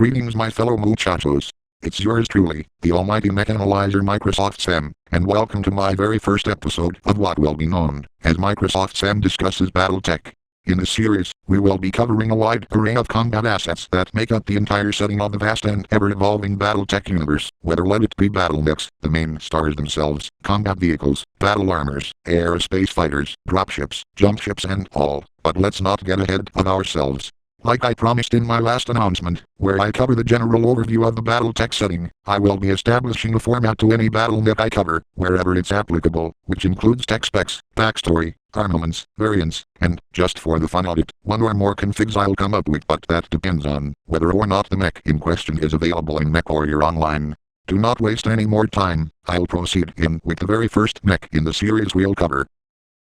Greetings my fellow muchachos. It's yours truly, the almighty mech analyzer Microsoft Sam, and welcome to my very first episode of what will be known as Microsoft Sam discusses BattleTech. In this series, we will be covering a wide array of combat assets that make up the entire setting of the vast and ever-evolving BattleTech universe, whether let it be BattleMechs, the main stars themselves, combat vehicles, battle armors, aerospace fighters, dropships, jump ships and all. But let's not get ahead of ourselves. Like I promised in my last announcement, where I cover the general overview of the BattleTech setting, I will be establishing a format to any BattleMech I cover, wherever it's applicable, which includes tech specs, backstory, armaments, variants, and, just for the fun of it, one or more configs I'll come up with, but that depends on whether or not the mech in question is available in MechWarrior Online. Do not waste any more time, I'll proceed in with the very first mech in the series we'll cover.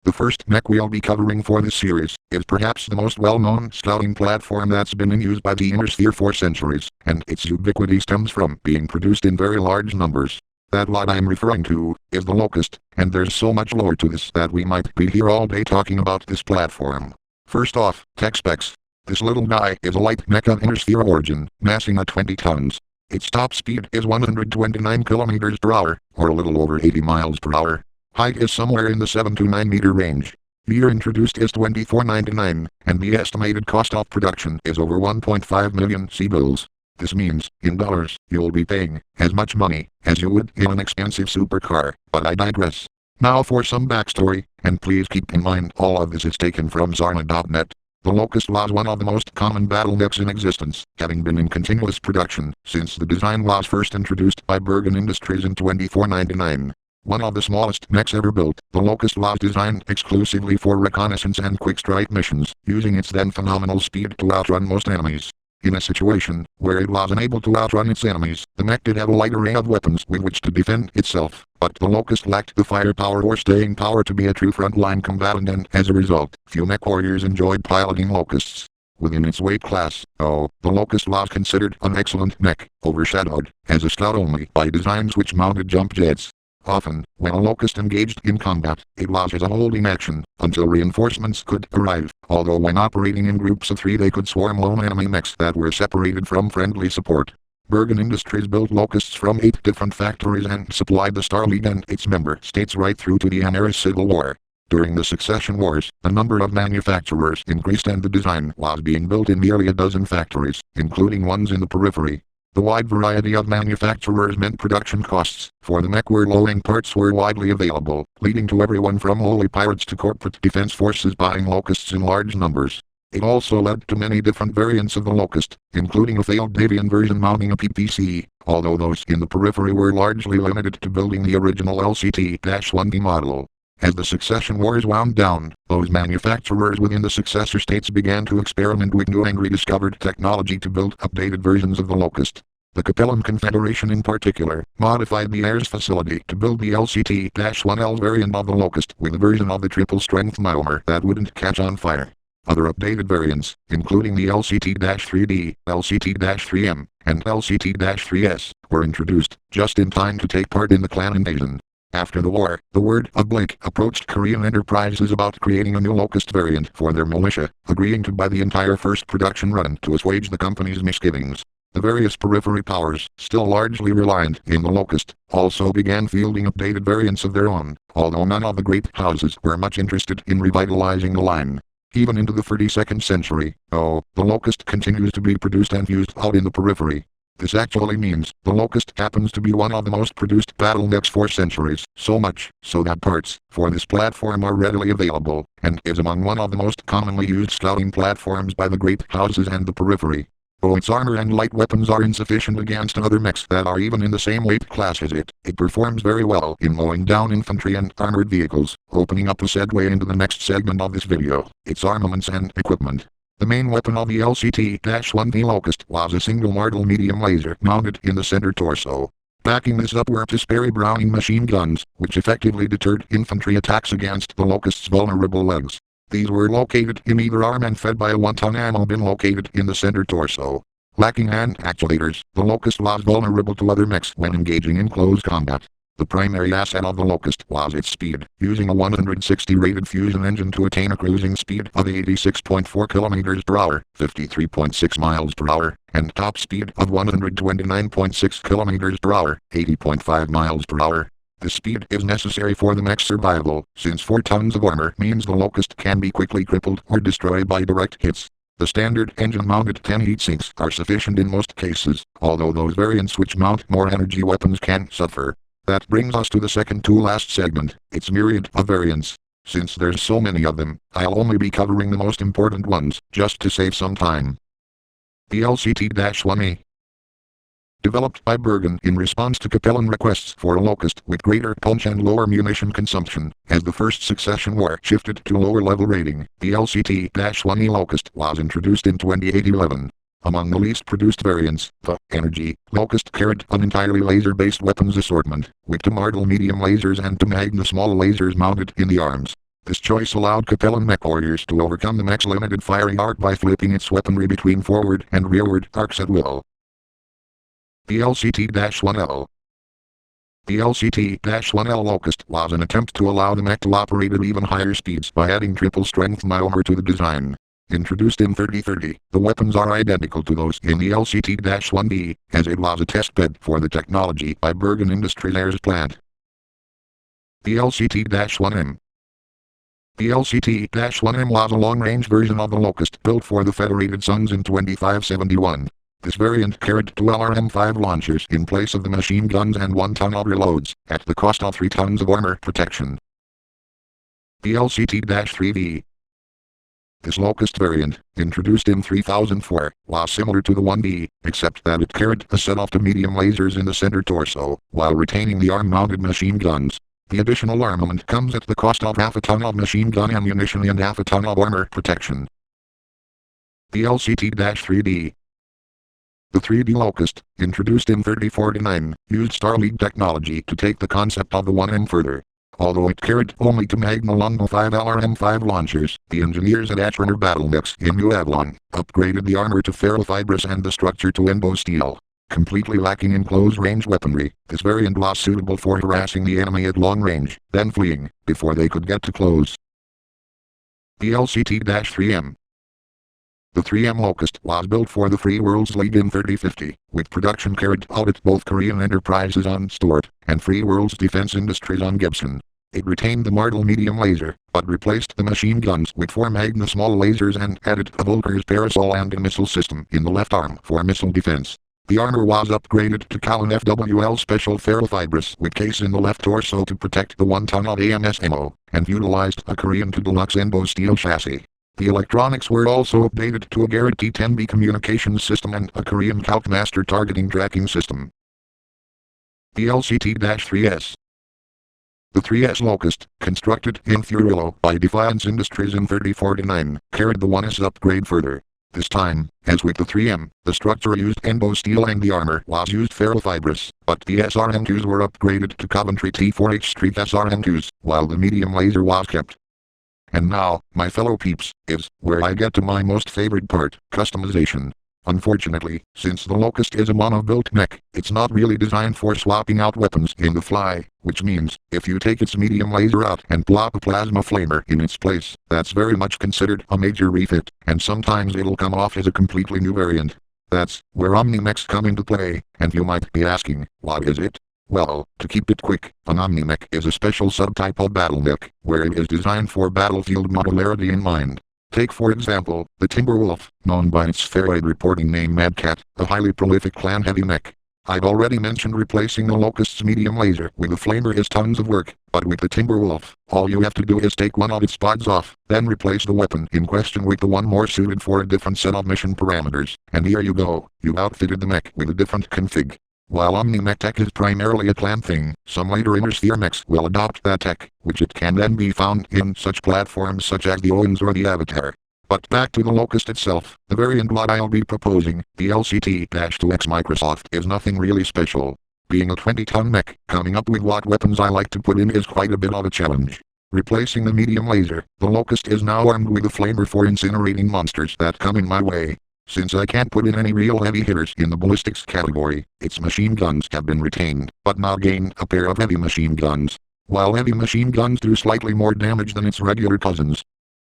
The first mech we'll be covering for this series is perhaps the most well-known scouting platform that's been in use by the Inner Sphere for centuries, and its ubiquity stems from being produced in very large numbers. That lot I'm referring to is the Locust, and there's so much lore to this that we might be here all day talking about this platform. First off, tech specs. This little guy is a light mech of Inner Sphere origin, massing at 20 tons. Its top speed is 129 kilometers per hour, or a little over 80 miles per hour. Height is somewhere in the 7 to 9 meter range. Year introduced is $24.99, and the estimated cost of production is over 1.5 million C-bills. This means, in dollars, you'll be paying as much money as you would in an expensive supercar, but I digress. Now for some backstory, and please keep in mind all of this is taken from Zarna.net. The Locust was one of the most common BattleMechs in existence, having been in continuous production since the design was first introduced by Bergen Industries in $24.99. One of the smallest mechs ever built, the Locust was designed exclusively for reconnaissance and quick-strike missions, using its then phenomenal speed to outrun most enemies. In a situation where it was unable to outrun its enemies, the mech did have a light array of weapons with which to defend itself, but the Locust lacked the firepower or staying power to be a true frontline combatant, and as a result, few mech warriors enjoyed piloting Locusts. Within its weight class, the Locust was considered an excellent mech, overshadowed, as a scout only, by designs which mounted jump jets. Often, when a Locust engaged in combat, it was as a holding action, until reinforcements could arrive, although when operating in groups of 3 they could swarm lone enemy mechs that were separated from friendly support. Bergen Industries built Locusts from 8 different factories and supplied the Star League and its member states right through to the American Civil War. During the Succession Wars, the number of manufacturers increased and the design was being built in nearly a dozen factories, including ones in the periphery. The wide variety of manufacturers meant production costs for the mech were low and parts were widely available, leading to everyone from holy pirates to corporate defense forces buying Locusts in large numbers. It also led to many different variants of the Locust, including a failed Davian version mounting a PPC, although those in the periphery were largely limited to building the original LCT-1B model. As the Succession Wars wound down, those manufacturers within the successor states began to experiment with new and rediscovered technology to build updated versions of the Locust. The Capellan Confederation in particular modified the Ayers facility to build the LCT-1L variant of the Locust with a version of the triple-strength monomer that wouldn't catch on fire. Other updated variants, including the LCT-3D, LCT-3M, and LCT-3S, were introduced just in time to take part in the clan invasion. After the war, the word of Blake approached Korean Enterprises about creating a new Locust variant for their militia, agreeing to buy the entire first production run to assuage the company's misgivings. The various periphery powers, still largely reliant in the Locust, also began fielding updated variants of their own, although none of the great houses were much interested in revitalizing the line. Even into the 32nd century, the Locust continues to be produced and used out in the periphery. This actually means the Locust happens to be one of the most produced BattleMechs for centuries, so much so that parts for this platform are readily available, and is among one of the most commonly used scouting platforms by the great houses and the periphery. Though its armor and light weapons are insufficient against other mechs that are even in the same weight class as it performs very well in mowing down infantry and armored vehicles, opening up a segue into the next segment of this video, its armaments and equipment. The main weapon of the LCT-1B Locust was a single Martel medium laser mounted in the center torso. Backing this up were 2 Sperry Browning machine guns, which effectively deterred infantry attacks against the Locust's vulnerable legs. These were located in either arm and fed by a 1-ton ammo bin located in the center torso. Lacking hand actuators, the Locust was vulnerable to other mechs when engaging in close combat. The primary asset of the Locust was its speed, using a 160 rated fusion engine to attain a cruising speed of 86.4 km per hour, 53.6 miles per hour, and top speed of 129.6 km per hour, 80.5 miles per hour. This speed is necessary for the mech's survival, since 4 tons of armor means the Locust can be quickly crippled or destroyed by direct hits. The standard engine-mounted 10 heat sinks are sufficient in most cases, although those variants which mount more energy weapons can suffer. That brings us to the second to last segment, its myriad of variants. Since there's so many of them, I'll only be covering the most important ones, just to save some time. The LCT-1A. Developed by Bergen in response to Capellan requests for a Locust with greater punch and lower munition consumption, as the first succession war shifted to lower level rating, the LCT-1A Locust was introduced in 2811. Among the least produced variants, the Energy Locust carried an entirely laser-based weapons assortment, with two Martel medium lasers and two Magna small lasers mounted in the arms. This choice allowed Capellan mech warriors to overcome the mech's limited firing arc by flipping its weaponry between forward and rearward arcs at will. The LCT-1L. The LCT-1L Locust was an attempt to allow the mech to operate at even higher speeds by adding triple strength armor to the design. Introduced in 3030, the weapons are identical to those in the LCT-1B, as it was a testbed for the technology by Bergen Industries Ayers plant. The LCT-1M. The LCT-1M was a long-range version of the Locust built for the Federated Suns in 2571. This variant carried two LRM-5 launchers in place of the machine guns and 1 ton of reloads, at the cost of 3 tons of armor protection. The LCT-3V. This Locust variant, introduced in 3004, was similar to the 1B, except that it carried a set of 2 medium lasers in the center torso, while retaining the arm-mounted machine guns. The additional armament comes at the cost of half a ton of machine gun ammunition and half a ton of armor protection. The LCT-3D. The 3D Locust, introduced in 3049, used Starleague technology to take the concept of the 1M further. Although it carried only 2 Magna Lungo 5 LRM-5 launchers, the engineers at BattleMechs in New Avalon upgraded the armor to ferrofibrous and the structure to Embo steel. Completely lacking in close-range weaponry, this variant was suitable for harassing the enemy at long range, then fleeing, before they could get to close. The LCT-3M. The 3M Locust was built for the Free Worlds League in 3050, with production carried out at both Korean Enterprises on Stewart, and Free Worlds Defense Industries on Gibson. It retained the Martel medium laser, but replaced the machine guns with 4 Magna small lasers and added a Volker's parasol and a missile system in the left arm for missile defense. The armor was upgraded to Callan FWL Special Ferrofibrous with case in the left torso to protect the 1 ton of AMS ammo, and utilized a Korean to Deluxe Embo steel chassis. The electronics were also updated to a Garrett T10B communications system and a Korean CalcMaster targeting tracking system. The LCT-3S. The 3S Locust, constructed in Furillo by Defiance Industries in 3049, carried the 1S upgrade further. This time, as with the 3M, the structure used Embo steel and the armor was used ferrofibrous, but the SRM2s were upgraded to Coventry T4H Street SRM2s, while the medium laser was kept. And now, my fellow peeps, is where I get to my most favorite part, customization. Unfortunately, since the Locust is a mono-built mech, it's not really designed for swapping out weapons in the fly, which means, if you take its medium laser out and plop a plasma flamer in its place, that's very much considered a major refit, and sometimes it'll come off as a completely new variant. That's where Omnimax come into play, and you might be asking, what is it? Well, to keep it quick, an Omnimax is a special subtype of BattleMech, where it is designed for battlefield modularity in mind. Take for example, the Timberwolf, known by its spheroid reporting name Madcat, a highly prolific clan heavy mech. I've already mentioned replacing the Locust's medium laser with a flamer is tons of work, but with the Timberwolf, all you have to do is take one of its pods off, then replace the weapon in question with the one more suited for a different set of mission parameters, and here you go, you outfitted the mech with a different config. While Omnimax tech is primarily a clan thing, some later inner-sphere mechs will adopt that tech, which it can then be found in such platforms such as the Owens or the Avatar. But back to the Locust itself, the variant what I'll be proposing, the LCT-2X Microsoft is nothing really special. Being a 20-ton mech, coming up with what weapons I like to put in is quite a bit of a challenge. Replacing the medium laser, the Locust is now armed with a flamer for incinerating monsters that come in my way. Since I can't put in any real heavy hitters in the ballistics category, its machine guns have been retained, but now gain a pair of heavy machine guns. While heavy machine guns do slightly more damage than its regular cousins.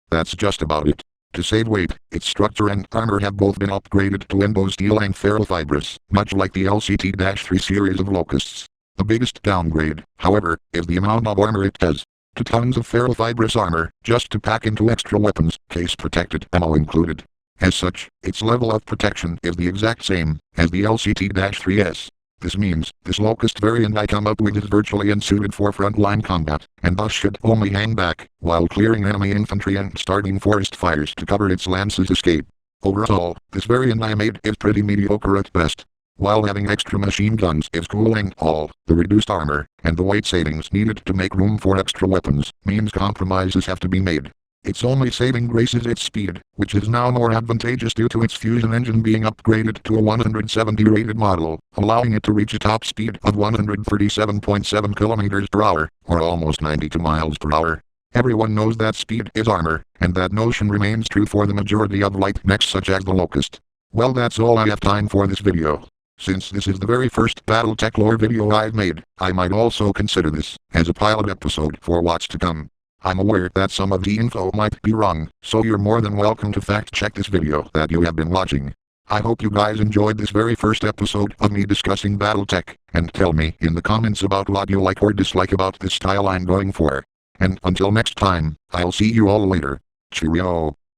That's just about it. To save weight, its structure and armor have both been upgraded to Limbo Steel and Ferrofibrous, much like the LCT-3 series of Locusts. The biggest downgrade, however, is the amount of armor it has. 2 tons of ferrofibrous armor, just to pack into extra weapons, case protected ammo included. As such, its level of protection is the exact same as the LCT-3S. This means, this Locust variant I come up with is virtually unsuited for frontline combat, and thus should only hang back, while clearing enemy infantry and starting forest fires to cover its lance's escape. Overall, this variant I made is pretty mediocre at best. While having extra machine guns is cool and all, the reduced armor, and the weight savings needed to make room for extra weapons, means compromises have to be made. Its only saving grace is its speed, which is now more advantageous due to its fusion engine being upgraded to a 170 rated model, allowing it to reach a top speed of 137.7 km per hour, or almost 92 miles per hour. Everyone knows that speed is armor, and that notion remains true for the majority of light mechs such as the Locust. Well, that's all I have time for this video. Since this is the very first BattleTech lore video I've made, I might also consider this as a pilot episode for what's to come. I'm aware that some of the info might be wrong, so you're more than welcome to fact check this video that you have been watching. I hope you guys enjoyed this very first episode of me discussing BattleTech, and tell me in the comments about what you like or dislike about this style I'm going for. And until next time, I'll see you all later. Cheerio.